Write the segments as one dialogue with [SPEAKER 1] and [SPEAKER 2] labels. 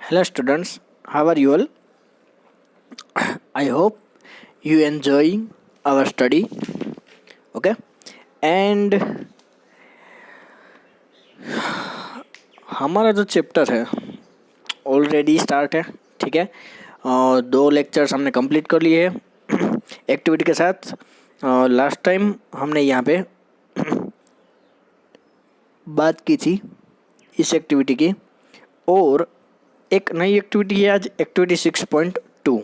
[SPEAKER 1] Hello students, how are you all? I hope you enjoying our study. Okay, and हमारा जो chapter है already start है. ठीक है, 2 लेक्चर्स हमने कंप्लीट कर लिए हैं एक्टिविटी के साथ. लास्ट टाइम हमने यहाँ पे बात की थी इस एक्टिविटी की, और एक नई एक्टिविटी है आज, एक्टिविटी 6.2.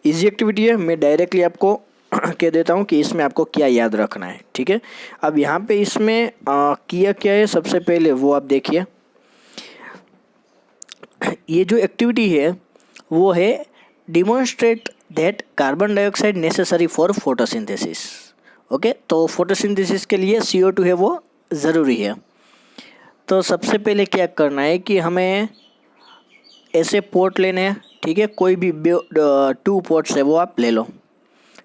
[SPEAKER 1] इजी एक्टिविटी है. मैं डायरेक्टली आपको कह देता हूँ कि इसमें आपको क्या याद रखना है. ठीक है, अब यहाँ पे इसमें किया क्या है, सबसे पहले वो आप देखिए. ये जो एक्टिविटी है वो है demonstrate that carbon dioxide necessary for photosynthesis. Okay, तो फोटोसिंथेसिस के लिए CO2 है वो ज़रूरी है. तो सबसे पहले क्या करना है कि हमें ऐसे पोर्ट लेने हैं. ठीक है, कोई भी 2 पोर्ट्स है वो आप ले लो.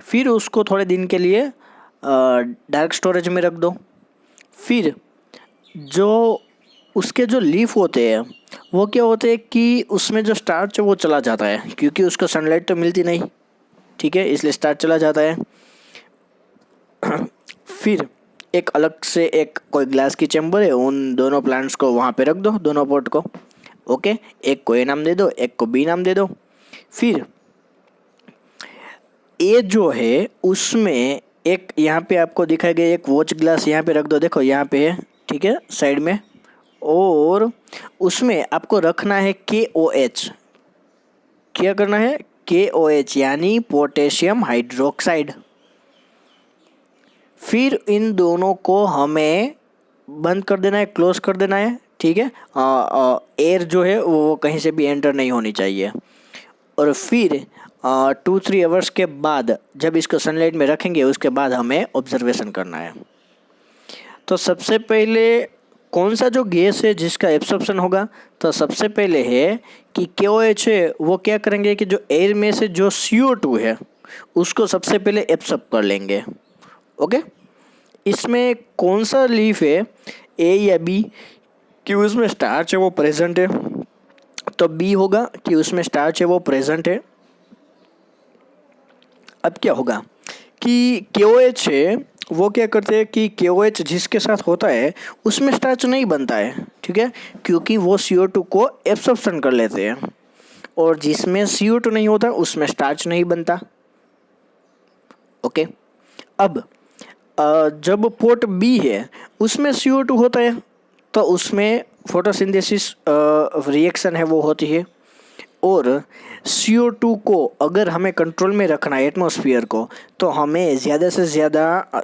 [SPEAKER 1] फिर उसको थोड़े दिन के लिए डार्क स्टोरेज में रख दो. फिर जो उसके जो लीफ होते हैं वो क्या होते हैं कि उसमें जो स्टार्च है वो चला जाता है, क्योंकि उसको सनलाइट तो मिलती नहीं. ठीक है, इसलिए स्टार्च चला जाता है. फिर एक अलग से एक कोई ग्लास की चैम्बर है, उन दोनों प्लांट्स को वहाँ पे रख दो, दोनों पोर्ट को. ओके, एक को A नाम दे दो, एक को B नाम दे दो. फिर ए जो है उसमें एक यहाँ पे आपको दिखाया गया एक वॉच ग्लास यहाँ पे रख दो. देखो यहाँ पे है, ठीक है, साइड में. और उसमें आपको रखना है KOH. क्या करना है? KOH यानी पोटेशियम हाइड्रोक्साइड. फिर इन दोनों को हमें बंद कर देना है, क्लोज कर देना है. ठीक है, एयर जो है वो कहीं से भी एंटर नहीं होनी चाहिए. और फिर 2-3 आवर्स के बाद जब इसको सनलाइट में रखेंगे उसके बाद हमें ऑब्जर्वेशन करना है. तो सबसे पहले कौन सा जो गैस है जिसका एब्सॉर्प्शन होगा, तो सबसे पहले है कि KOH है वो क्या करेंगे कि जो एयर में से जो CO2 है उसको सबसे पहले एब्सॉर्ब कर लेंगे. ओके, इसमें कौन सा लीफ है, A या B, कि उसमें स्टार्च है वो प्रेजेंट है, तो B होगा कि उसमें स्टार्च है वो प्रेजेंट है. अब क्या होगा कि KOH है वो क्या करते हैं कि KOH जिसके साथ होता है उसमें स्टार्च नहीं बनता है. ठीक है, क्योंकि वो CO2 को एब्सॉर्प्शन कर लेते हैं, और जिसमें CO2 नहीं होता उसमें स्टार्च नहीं बनता. ओके, अब जब पोर्ट B है उसमें CO2 होता है तो उसमें फोटोसिंथेसिस रिएक्शन है वो होती है. और CO2 को अगर हमें कंट्रोल में रखना है एटमॉस्फेयर को, तो हमें ज़्यादा से ज़्यादा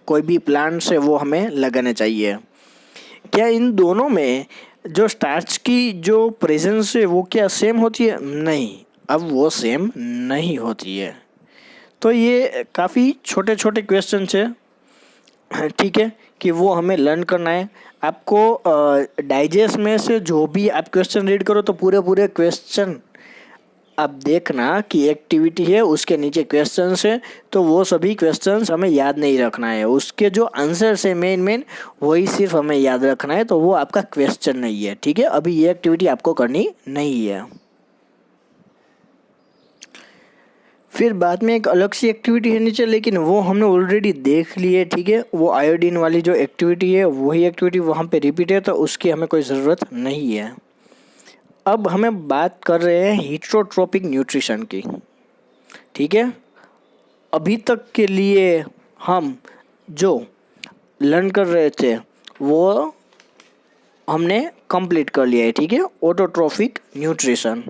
[SPEAKER 1] कोई भी प्लांट्स है वो हमें लगाने चाहिए. क्या इन दोनों में जो स्टार्च की जो प्रेजेंस है वो क्या सेम होती है? नहीं, अब वो सेम नहीं होती है. तो ये काफ़ी छोटे छोटे क्वेश्चन है. ठीक है, कि वो हमें लर्न करना है. आपको डाइजेस्ट में से जो भी आप क्वेश्चन रीड करो तो पूरे क्वेश्चन आप देखना कि एक्टिविटी है उसके नीचे क्वेश्चंस है, तो वो सभी क्वेश्चंस हमें याद नहीं रखना है. उसके जो आंसर्स है मेन वही सिर्फ हमें याद रखना है, तो वो आपका क्वेश्चन नहीं है. ठीक है, अभी ये एक्टिविटी आपको करनी नहीं है. फिर बाद में एक अलग सी एक्टिविटी है नीचे, लेकिन वो हमने ऑलरेडी देख ली है. ठीक है, वो आयोडीन वाली जो एक्टिविटी है वही एक्टिविटी वहाँ पे रिपीट है, तो उसकी हमें कोई ज़रूरत नहीं है. अब हमें बात कर रहे हैं हीटरोट्रोपिक न्यूट्रिशन की. ठीक है, अभी तक के लिए हम जो लर्न कर रहे थे वो हमने कंप्लीट कर लिया है. ठीक है, ऑटोट्रोफिक न्यूट्रिशन.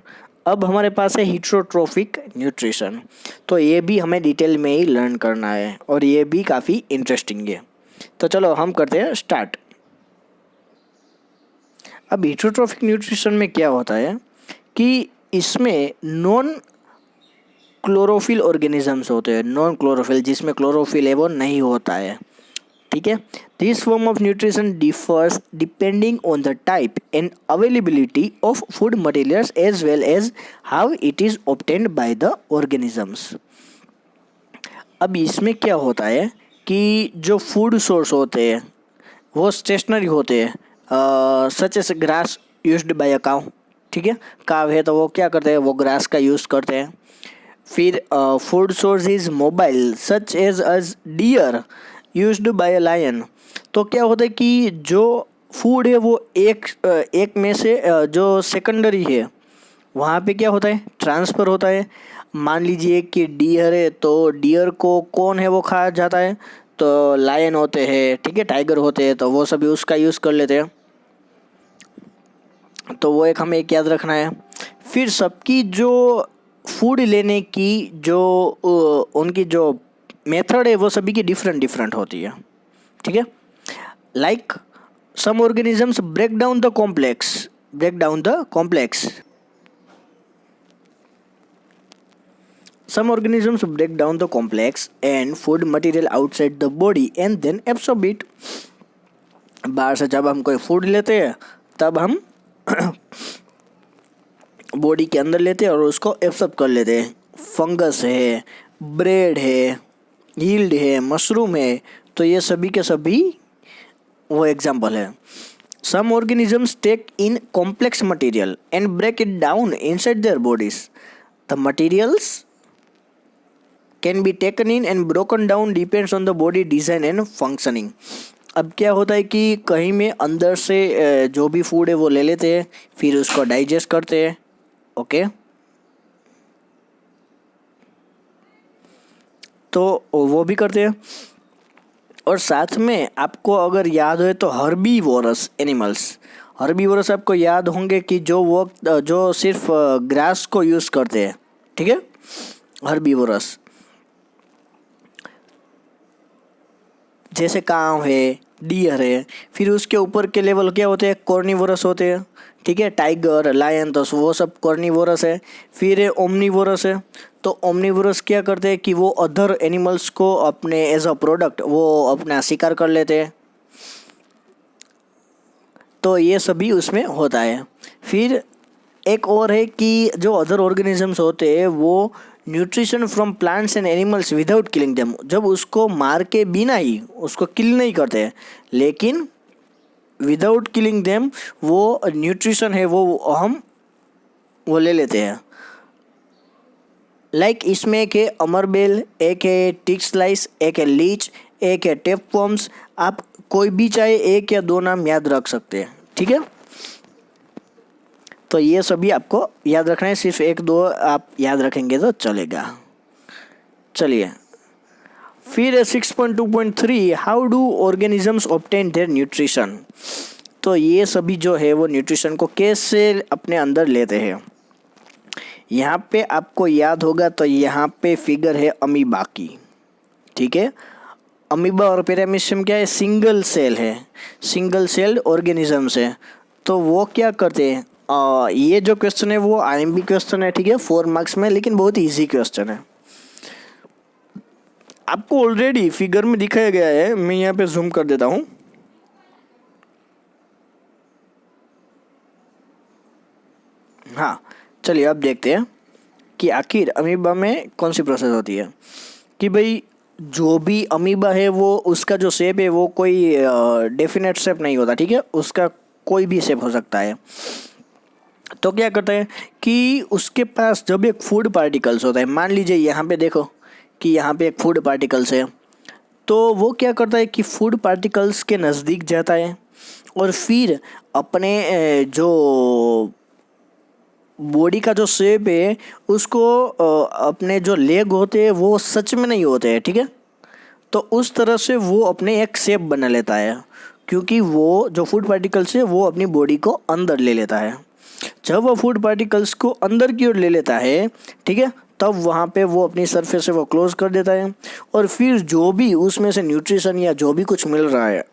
[SPEAKER 1] अब हमारे पास है हीटरोट्रोफिक न्यूट्रिशन, तो ये भी हमें डिटेल में ही लर्न करना है और ये भी काफ़ी इंटरेस्टिंग है. तो चलो हम करते हैं स्टार्ट. अब हीटरोट्रोफिक न्यूट्रिशन में क्या होता है कि इसमें नॉन क्लोरोफिल ऑर्गेनिजम्स होते हैं. नॉन क्लोरोफिल, जिसमें क्लोरोफिल है वो नहीं होता है. ठीक है, this form of nutrition differs depending on the type and availability of food materials as well as how it is obtained by the organisms. अब इसमें क्या होता है कि जो फूड सोर्स होते हैं वो स्टेशनरी होते हैं, such as grass used by a cow. ठीक है। काव है तो वो क्या करते हैं, वो ग्रास का यूज़ करते हैं। फिर food source is mobile such as deer used by a lion. तो क्या होता है कि जो फूड है वो एक में से जो सेकेंडरी है वहाँ पे क्या होता है, ट्रांसफ़र होता है। मान लीजिए कि डियर है तो डियर को कौन है वो खा जाता है, तो लायन होते हैं, ठीक है, टाइगर होते हैं, तो वो सभी उसका यूज़ कर लेते हैं। तो वो एक हमें एक याद रखना है। फिर सबकी जो फूड लेने की जो उनकी जो मेथड है वो सभी की डिफरेंट डिफरेंट होती है, ठीक है। Like some organisms break down the complex Some organisms break down the complex and food material outside the body and then absorb it. बाहर से जब हम कोई फूड लेते हैं तब हम बॉडी के अंदर लेते हैं और उसको एब्सॉर्ब कर लेते हैं। फंगस है, ब्रेड है, यील्ड है, मशरूम है, तो ये सभी के सभी वो एग्जाम्पल है। Some organisms take in complex material and break it down inside their bodies. The materials can be taken in and broken down depends on the body design and functioning. अब क्या होता है कि कहीं में अंदर से जो भी फूड है वो ले लेते हैं, फिर उसको डाइजेस्ट करते हैं, ओके। तो वो भी करते हैं। और साथ में आपको अगर याद हो तो हर्बीवोरस आपको याद होंगे कि जो सिर्फ ग्रास को यूज़ करते हैं, ठीक है, हर्बीवोरस। जैसे काव है, डियर है, फिर उसके ऊपर के लेवल क्या होते हैं, कॉर्निवोरस होते हैं, ठीक है, टाइगर, लायन, तो वो सब कॉर्निवोरस है। फिर ओमनीवोरस है, तो ओमनीवोरस क्या करते हैं कि वो अदर एनिमल्स को अपने एज अ प्रोडक्ट वो अपना शिकार कर लेते हैं, तो ये सभी उसमें होता है। फिर एक और है कि जो अदर ऑर्गेनिजम्स होते हैं वो nutrition from plants and animals without killing them, जब उसको मार के बिना ही उसको किल नहीं करते, लेकिन विदाउट किलिंग देम वो न्यूट्रिशन है वो ले लेते हैं। लाइक इसमें एक है अमरबेल, एक है टिक स्लाइस, एक है लीच, एक है टेपवर्म्स। आप कोई भी चाहे एक या दो नाम याद रख सकते हैं, ठीक है। तो ये सभी आपको याद रखना है, सिर्फ एक दो आप याद रखेंगे तो चलेगा। चलिए फिर 6.2.3 how do organisms obtain their nutrition. तो ये सभी जो है वो न्यूट्रिशन को कैसे अपने अंदर लेते हैं। यहाँ पे आपको याद होगा तो यहाँ पे फिगर है अमीबा की, ठीक है। अमीबा और पैरामीशियम क्या है, सिंगल सेल ऑर्गेनिजम्स है। तो वो क्या करते हैं, ये जो क्वेश्चन है वो आईएमपी क्वेश्चन है, ठीक है, 4 मार्क्स में, लेकिन बहुत इजी क्वेश्चन है। आपको ऑलरेडी फिगर में दिखाया गया है, मैं यहाँ पे जूम कर देता हूँ। हाँ चलिए अब देखते हैं कि आखिर अमीबा में कौन सी प्रोसेस होती है। कि भाई जो भी अमीबा है वो उसका जो शेप है वो कोई डेफिनेट शेप नहीं होता, ठीक है, उसका कोई भी शेप हो सकता है। तो क्या करता है कि उसके पास जब एक फूड पार्टिकल्स होता है, मान लीजिए यहाँ पे देखो कि यहाँ पे एक फूड पार्टिकल्स है, तो वो क्या करता है कि फूड पार्टिकल्स के नज़दीक जाता है और फिर अपने जो बॉडी का जो शेप है उसको अपने जो लेग होते हैं वो सच में नहीं होते हैं, ठीक है, तो उस तरह से वो अपने एक शेप बना लेता है, क्योंकि वो जो फूड पार्टिकल्स है वो अपनी बॉडी को अंदर ले लेता है। जब वो फूड पार्टिकल्स को अंदर की ओर ले लेता है, ठीक है, तब वहाँ पे वो अपनी सरफेस से वो क्लोज कर देता है और फिर जो भी उसमें से न्यूट्रिशन या जो भी कुछ मिल रहा है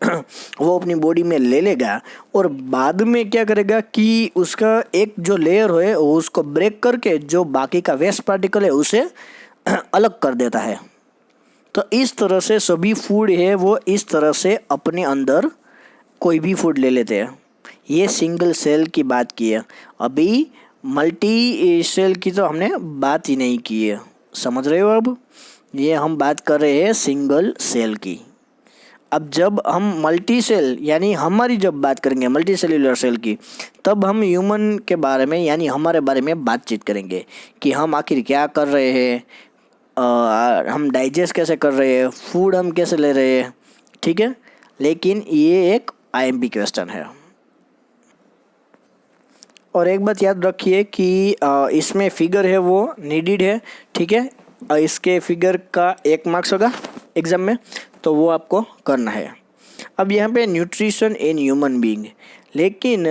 [SPEAKER 1] वो अपनी बॉडी में ले लेगा और बाद में क्या करेगा कि उसका एक जो लेयर है वो उसको ब्रेक करके जो बाकी का वेस्ट पार्टिकल है उसे अलग कर देता है। तो इस तरह से सभी फूड है वो इस तरह से अपने अंदर कोई भी फूड ले लेते हैं। ये सिंगल सेल की बात की है, अभी मल्टी सेल की तो हमने बात ही नहीं की है, समझ रहे हो। अब ये हम बात कर रहे हैं सिंगल सेल की। अब जब हम मल्टी सेल यानी हमारी जब बात करेंगे मल्टी सेल्यूलर सेल की, तब हम ह्यूमन के बारे में यानी हमारे बारे में बातचीत करेंगे कि हम आखिर क्या कर रहे हैं, हम डाइजेस्ट कैसे कर रहे हैं, फूड हम कैसे ले रहे हैं, ठीक है। लेकिन ये एक आईएमपी क्वेश्चन है। और एक बात याद रखिए कि इसमें फिगर है वो नीडेड है, ठीक है। इसके फिगर का 1 मार्क्स होगा एग्जाम में, तो वो आपको करना है। अब यहाँ पे न्यूट्रिशन इन ह्यूमन बीइंग, लेकिन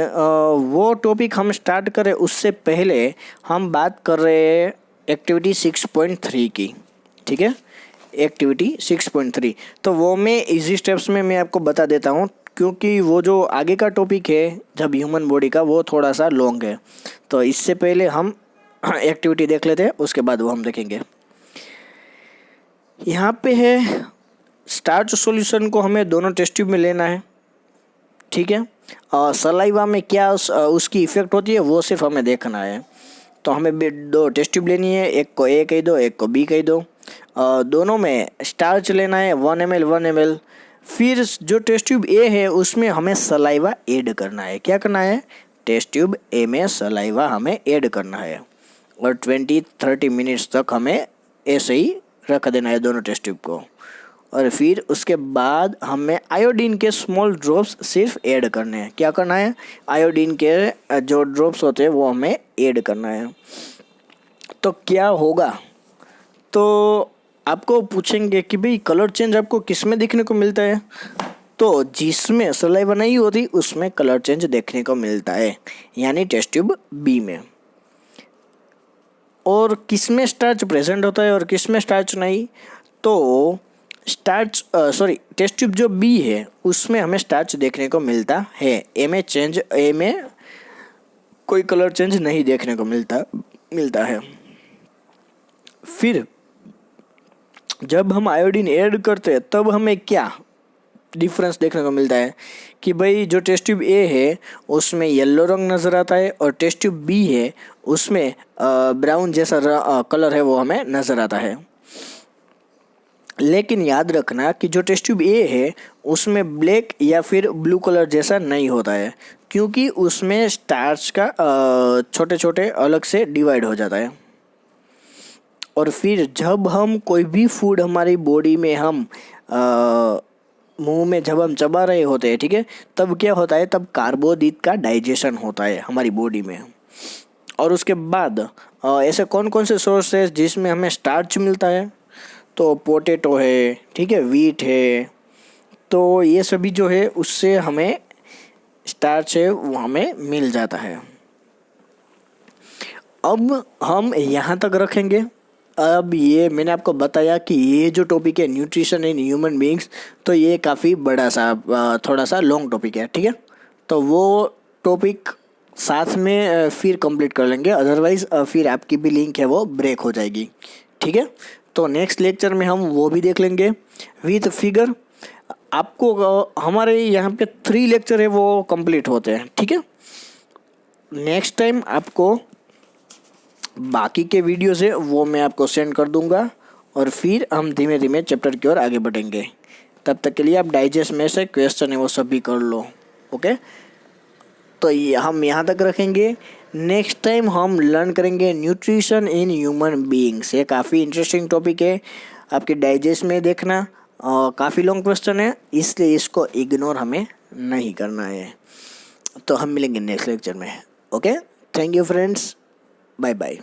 [SPEAKER 1] वो टॉपिक हम स्टार्ट करें उससे पहले हम बात कर रहे हैं एक्टिविटी 6.3 की, ठीक है। एक्टिविटी 6.3 तो वो मैं इजी स्टेप्स में मैं आपको बता देता हूँ, क्योंकि वो जो आगे का टॉपिक है जब ह्यूमन बॉडी का वो थोड़ा सा लॉन्ग है। तो इससे पहले हम एक्टिविटी देख लेते हैं, उसके बाद वो हम देखेंगे। यहाँ पे है स्टार्च सॉल्यूशन को हमें दोनों टेस्ट ट्यूब में लेना है, ठीक है। सलाइवा में क्या उसकी इफ़ेक्ट होती है वो सिर्फ हमें देखना है। तो हमें 2 टेस्ट ट्यूब लेनी है, एक को ए कह दो, एक को बी कह दो। दोनों में स्टार्च लेना है 1 ml 1 ml। फिर जो टेस्ट ट्यूब ए है उसमें हमें सलाइवा ऐड करना है। क्या करना है? टेस्ट ट्यूब ए में सलाइवा हमें ऐड करना है और 20-30 मिनट्स तक हमें ऐसे ही रख देना है दोनों टेस्ट ट्यूब को। और फिर उसके बाद हमें आयोडीन के स्मॉल ड्रॉप्स सिर्फ ऐड करने हैं। क्या करना है? आयोडीन के जो ड्रॉप्स होते हैं वो हमें ऐड करना है। तो क्या होगा? तो आपको पूछेंगे कि भाई कलर चेंज आपको किस में देखने को मिलता है? तो जिसमें सलाइवा नहीं होती उसमें कलर चेंज देखने को मिलता है, यानी टेस्ट ट्यूब बी में। और किस में स्टार्च प्रेजेंट होता है और किस में स्टार्च नहीं? तो टेस्ट ट्यूब जो बी है उसमें हमें स्टार्च देखने को मिलता है। ए में कोई कलर चेंज नहीं देखने को मिलता है। फिर जब हम आयोडीन ऐड करते हैं तब हमें क्या डिफरेंस देखने को मिलता है कि भाई जो टेस्ट ट्यूब ए है उसमें येलो रंग नज़र आता है और टेस्ट ट्यूब बी है उसमें ब्राउन जैसा कलर है वो हमें नज़र आता है। लेकिन याद रखना कि जो टेस्ट ट्यूब ए है उसमें ब्लैक या फिर ब्लू कलर जैसा नहीं होता है, क्योंकि उसमें स्टार्च का छोटे छोटे अलग से डिवाइड हो जाता है। और फिर जब हम कोई भी फूड हमारी बॉडी में हम मुंह में जब हम चबा रहे होते हैं, ठीक है, तब क्या होता है? तब कार्बोदीत का डाइजेशन होता है हमारी बॉडी में। और उसके बाद ऐसे कौन कौन से सोर्स है जिसमें हमें स्टार्च मिलता है? तो पोटैटो है, ठीक है, वीट है। तो ये सभी जो है उससे हमें स्टार्च है वो हमें मिल जाता है। अब हम यहाँ तक रखेंगे। अब ये मैंने आपको बताया कि ये जो टॉपिक है न्यूट्रिशन इन ह्यूमन बीइंग्स, तो ये काफ़ी बड़ा सा थोड़ा सा लॉन्ग टॉपिक है, ठीक है। तो वो टॉपिक साथ में फिर कंप्लीट कर लेंगे, अदरवाइज़ फिर आपकी भी लिंक है वो ब्रेक हो जाएगी, ठीक है। तो नेक्स्ट लेक्चर में हम वो भी देख लेंगे विथ फिगर। आपको हमारे यहाँ पे 3 लेक्चर है वो कंप्लीट होते हैं, ठीक है। नेक्स्ट टाइम आपको बाकी के वीडियोज़ है वो मैं आपको सेंड कर दूंगा और फिर हम धीमे धीमे चैप्टर की ओर आगे बढ़ेंगे। तब तक के लिए आप डाइजेस्ट में से क्वेश्चन है वो सभी कर लो, ओके। तो ये हम यहाँ तक रखेंगे। नेक्स्ट टाइम हम लर्न करेंगे न्यूट्रिशन इन ह्यूमन बीइंग्स। ये काफ़ी इंटरेस्टिंग टॉपिक है, आपके डाइजेस्ट में देखना। काफ़ी लॉन्ग क्वेश्चन है, इसलिए इसको इग्नोर हमें नहीं करना है। तो हम मिलेंगे नेक्स्ट लेक्चर में, okay. Thank you friends, bye bye.